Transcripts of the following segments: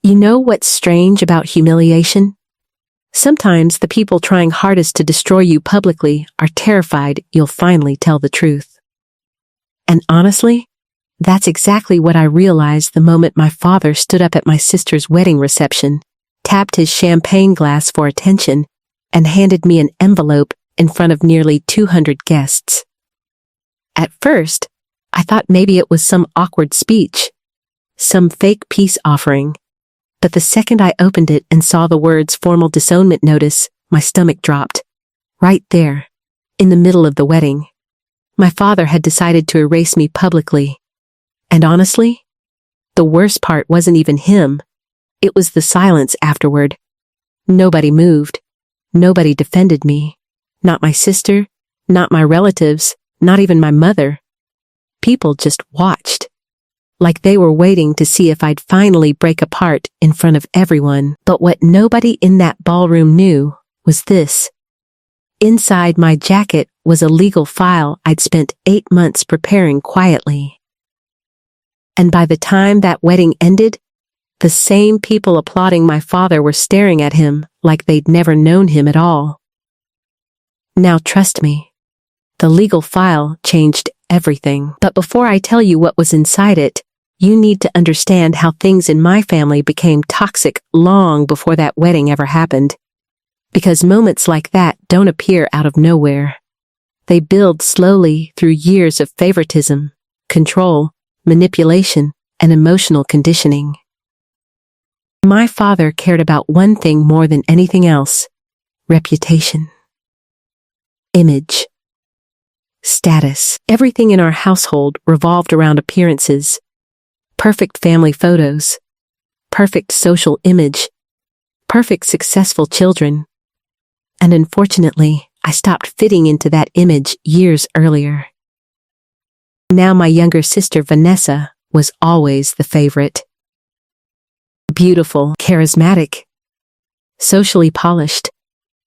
You know what's strange about humiliation? Sometimes the people trying hardest to destroy you publicly are terrified you'll finally tell the truth. And honestly, that's exactly what I realized the moment my father stood up at my sister's wedding reception, tapped his champagne glass for attention, and handed me an envelope in front of nearly 200 guests. At first, I thought maybe it was some awkward speech, some fake peace offering. But the second I opened it and saw the words formal disownment notice, my stomach dropped. Right there, in the middle of the wedding. My father had decided to erase me publicly. And honestly, the worst part wasn't even him. It was the silence afterward. Nobody moved. Nobody defended me. Not my sister, not my relatives, not even my mother. People just watched. Like they were waiting to see if I'd finally break apart in front of everyone. But what nobody in that ballroom knew was this. Inside my jacket was a legal file I'd spent 8 months preparing quietly. And by the time that wedding ended, the same people applauding my father were staring at him like they'd never known him at all. Now trust me, the legal file changed everything. But before I tell you what was inside it, you need to understand how things in my family became toxic long before that wedding ever happened. Because moments like that don't appear out of nowhere. They build slowly through years of favoritism, control, manipulation, and emotional conditioning. My father cared about one thing more than anything else: reputation. Image. Status. Everything in our household revolved around appearances. Perfect family photos. Perfect social image. Perfect successful children. And unfortunately, I stopped fitting into that image years earlier. Now my younger sister Vanessa was always the favorite. Beautiful, charismatic, socially polished.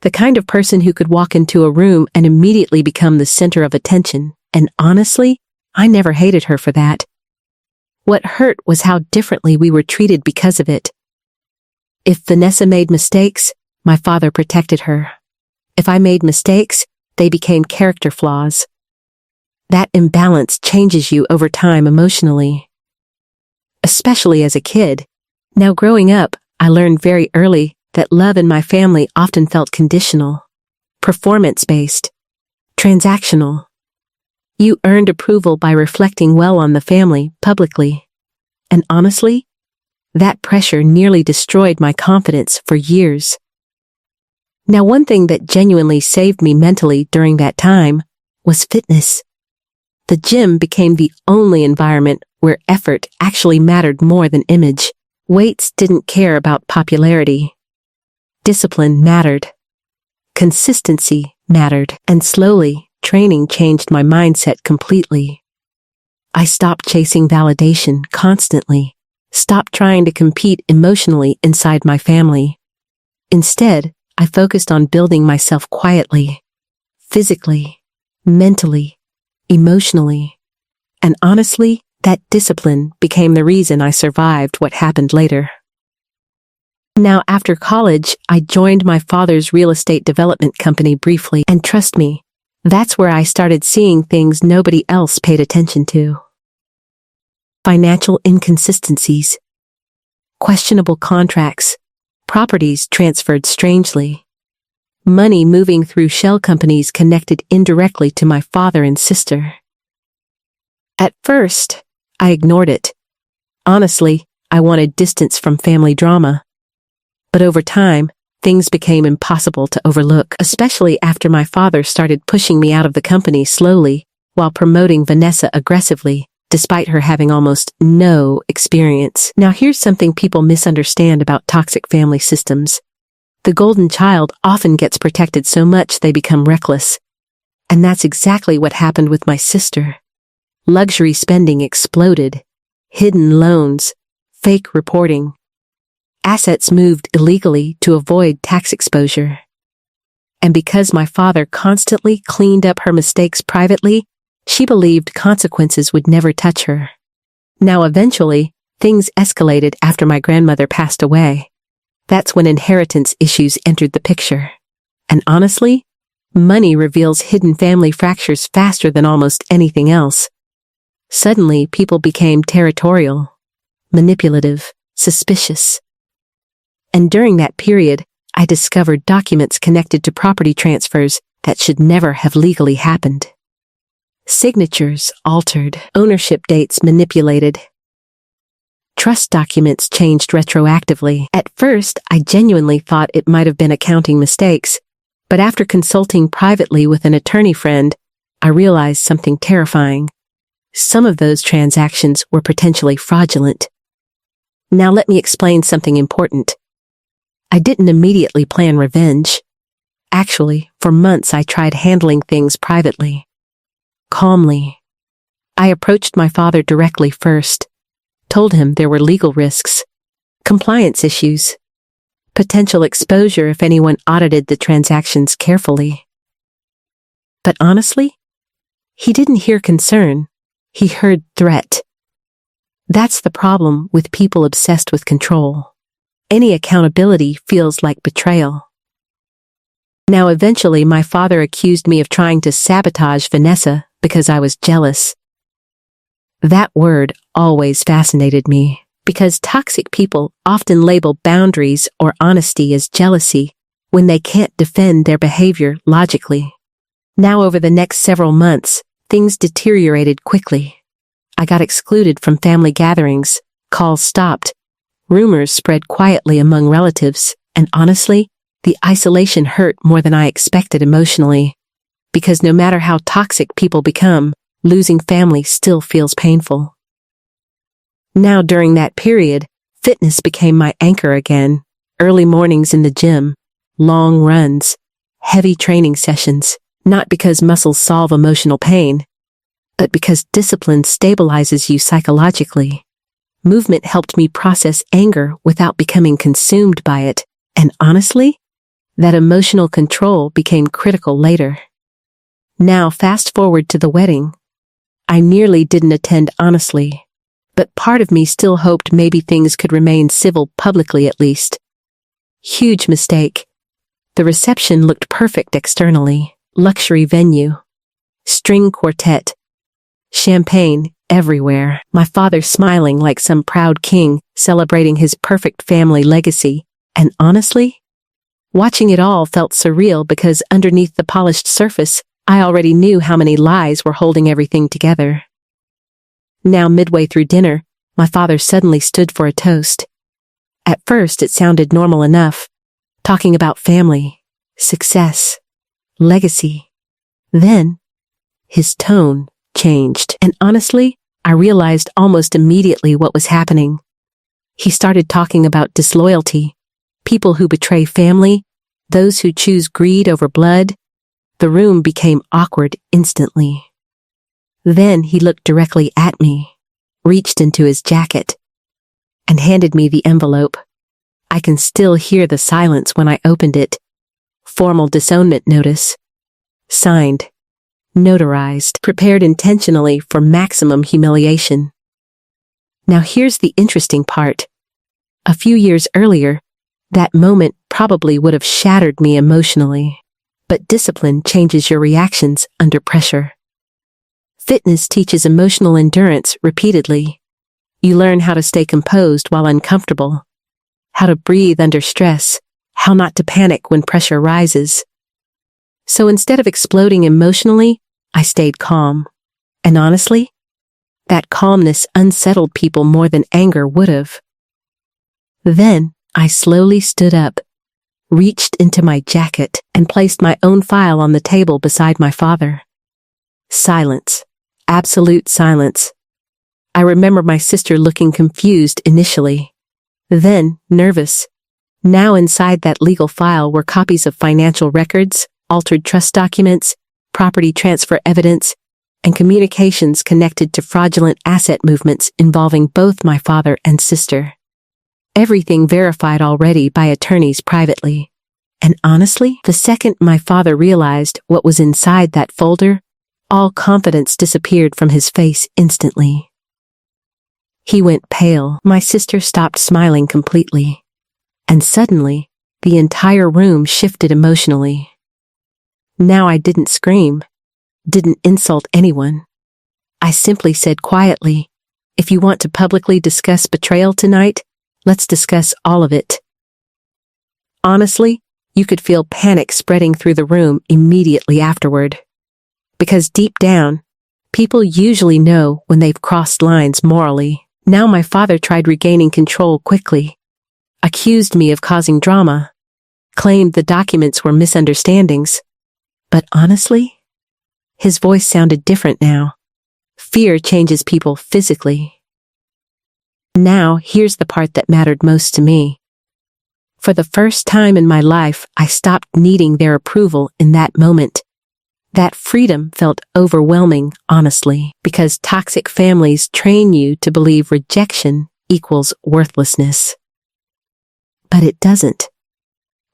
The kind of person who could walk into a room and immediately become the center of attention. And honestly, I never hated her for that. What hurt was how differently we were treated because of it. If Vanessa made mistakes, my father protected her. If I made mistakes, they became character flaws. That imbalance changes you over time emotionally. Especially as a kid. Now growing up, I learned very early that love in my family often felt conditional, performance-based, transactional. You earned approval by reflecting well on the family publicly. And honestly, that pressure nearly destroyed my confidence for years. Now, one thing that genuinely saved me mentally during that time was fitness. The gym became the only environment where effort actually mattered more than image. Weights didn't care about popularity. Discipline mattered. Consistency mattered. And slowly, training changed my mindset completely. I stopped chasing validation constantly, stopped trying to compete emotionally inside my family. Instead, I focused on building myself quietly, physically, mentally, emotionally. And honestly, that discipline became the reason I survived what happened later. Now, after college, I joined my father's real estate development company briefly, and trust me, that's where I started seeing things nobody else paid attention to. Financial inconsistencies, questionable contracts, properties transferred strangely, money moving through shell companies connected indirectly to my father and sister. At first, I ignored it. Honestly, I wanted distance from family drama. But over time, things became impossible to overlook, especially after my father started pushing me out of the company slowly, while promoting Vanessa aggressively, despite her having almost no experience. Now here's something people misunderstand about toxic family systems. The golden child often gets protected so much they become reckless. And that's exactly what happened with my sister. Luxury spending exploded. Hidden loans, fake reporting. Assets moved illegally to avoid tax exposure. And because my father constantly cleaned up her mistakes privately, she believed consequences would never touch her. Now eventually, things escalated after my grandmother passed away. That's when inheritance issues entered the picture. And honestly, money reveals hidden family fractures faster than almost anything else. Suddenly, people became territorial, manipulative, suspicious. And during that period, I discovered documents connected to property transfers that should never have legally happened. Signatures altered, ownership dates manipulated. Trust documents changed retroactively. At first, I genuinely thought it might have been accounting mistakes, but after consulting privately with an attorney friend, I realized something terrifying. Some of those transactions were potentially fraudulent. Now let me explain something important. I didn't immediately plan revenge. Actually, for months I tried handling things privately. Calmly. I approached my father directly first, told him there were legal risks, compliance issues, potential exposure if anyone audited the transactions carefully. But honestly, he didn't hear concern, he heard threat. That's the problem with people obsessed with control. Any accountability feels like betrayal. Now eventually my father accused me of trying to sabotage Vanessa because I was jealous. That word always fascinated me, because toxic people often label boundaries or honesty as jealousy when they can't defend their behavior logically. Now over the next several months, things deteriorated quickly. I got excluded from family gatherings, calls stopped, rumors spread quietly among relatives, and honestly, the isolation hurt more than I expected emotionally. Because no matter how toxic people become, losing family still feels painful. Now during that period, fitness became my anchor again. Early mornings in the gym, long runs, heavy training sessions, not because muscles solve emotional pain, but because discipline stabilizes you psychologically. Movement helped me process anger without becoming consumed by it, and honestly, that emotional control became critical later. Now fast forward to the wedding. I nearly didn't attend honestly, but part of me still hoped maybe things could remain civil publicly at least. Huge mistake. The reception looked perfect externally, luxury venue, string quartet, champagne everywhere, my father smiling like some proud king celebrating his perfect family legacy, and honestly, watching it all felt surreal because underneath the polished surface, I already knew how many lies were holding everything together. Now midway through dinner, my father suddenly stood for a toast. At first it sounded normal enough, talking about family, success, legacy. Then, his tone changed, and honestly, I realized almost immediately what was happening. He started talking about disloyalty, people who betray family, those who choose greed over blood. The room became awkward instantly. Then he looked directly at me, reached into his jacket, and handed me the envelope. I can still hear the silence when I opened it. Formal disownment notice. Signed. Notarized. Prepared intentionally for maximum humiliation. Now here's the interesting part. A few years earlier, that moment probably would have shattered me emotionally. But discipline changes your reactions under pressure. Fitness teaches emotional endurance repeatedly. You learn how to stay composed while uncomfortable, how to breathe under stress, how not to panic when pressure rises. So instead of exploding emotionally, I stayed calm. And honestly, that calmness unsettled people more than anger would have. Then I slowly stood up, reached into my jacket, and placed my own file on the table beside my father. Silence. Absolute silence. I remember my sister looking confused initially, then nervous. Now inside that legal file were copies of financial records, altered trust documents, property transfer evidence, and communications connected to fraudulent asset movements involving both my father and sister. Everything verified already by attorneys privately. And honestly, the second my father realized what was inside that folder, all confidence disappeared from his face instantly. He went pale. My sister stopped smiling completely. And suddenly, the entire room shifted emotionally. Now I didn't scream, didn't insult anyone. I simply said quietly, "If you want to publicly discuss betrayal tonight, let's discuss all of it." Honestly, you could feel panic spreading through the room immediately afterward. Because deep down, people usually know when they've crossed lines morally. Now my father tried regaining control quickly, accused me of causing drama, claimed the documents were misunderstandings. But honestly, his voice sounded different now. Fear changes people physically. Now, here's the part that mattered most to me. For the first time in my life, I stopped needing their approval in that moment. That freedom felt overwhelming, honestly, because toxic families train you to believe rejection equals worthlessness. But it doesn't.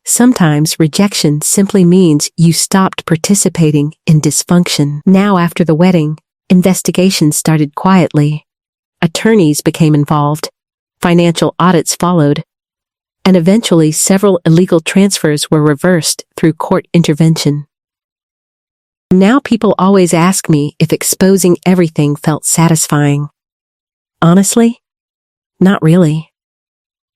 Sometimes rejection simply means you stopped participating in dysfunction. Now, after the wedding, investigations started quietly. Attorneys became involved. Financial audits followed. And eventually several illegal transfers were reversed through court intervention. Now people always ask me if exposing everything felt satisfying. Honestly, not really.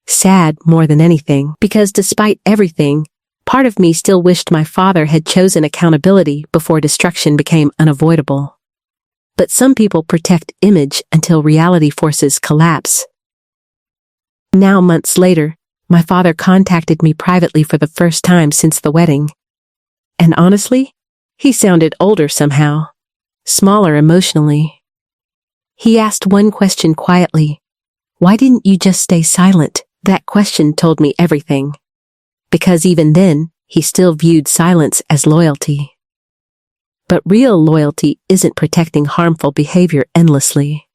Sad more than anything, because despite everything, part of me still wished my father had chosen accountability before destruction became unavoidable. But some people protect image until reality forces collapse. Now, months later, my father contacted me privately for the first time since the wedding. And honestly, he sounded older somehow, smaller emotionally. He asked one question quietly. "Why didn't you just stay silent?" That question told me everything. Because even then, he still viewed silence as loyalty. But real loyalty isn't protecting harmful behavior endlessly.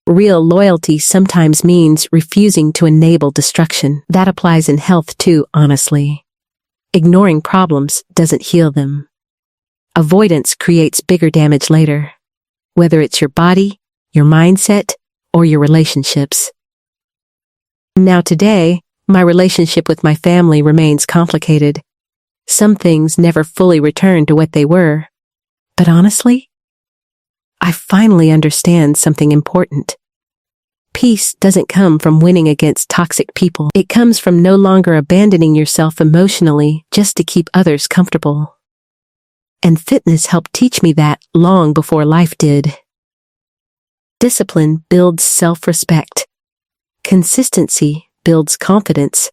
Real loyalty sometimes means refusing to enable destruction. That applies in health too, honestly. Ignoring problems doesn't heal them. Avoidance creates bigger damage later, whether it's your body, your mindset, or your relationships. Now today, my relationship with my family remains complicated. Some things never fully return to what they were. But honestly, I finally understand something important. Peace doesn't come from winning against toxic people. It comes from no longer abandoning yourself emotionally just to keep others comfortable. And fitness helped teach me that long before life did. Discipline builds self-respect. Consistency builds confidence.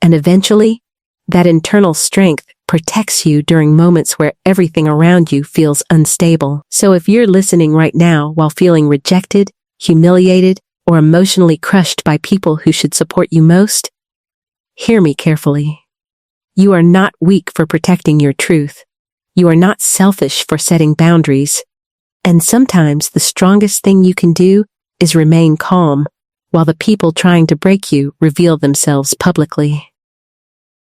And eventually, that internal strength protects you during moments where everything around you feels unstable. So if you're listening right now while feeling rejected, humiliated, or emotionally crushed by people who should support you most, hear me carefully. You are not weak for protecting your truth. You are not selfish for setting boundaries. And sometimes the strongest thing you can do is remain calm while the people trying to break you reveal themselves publicly.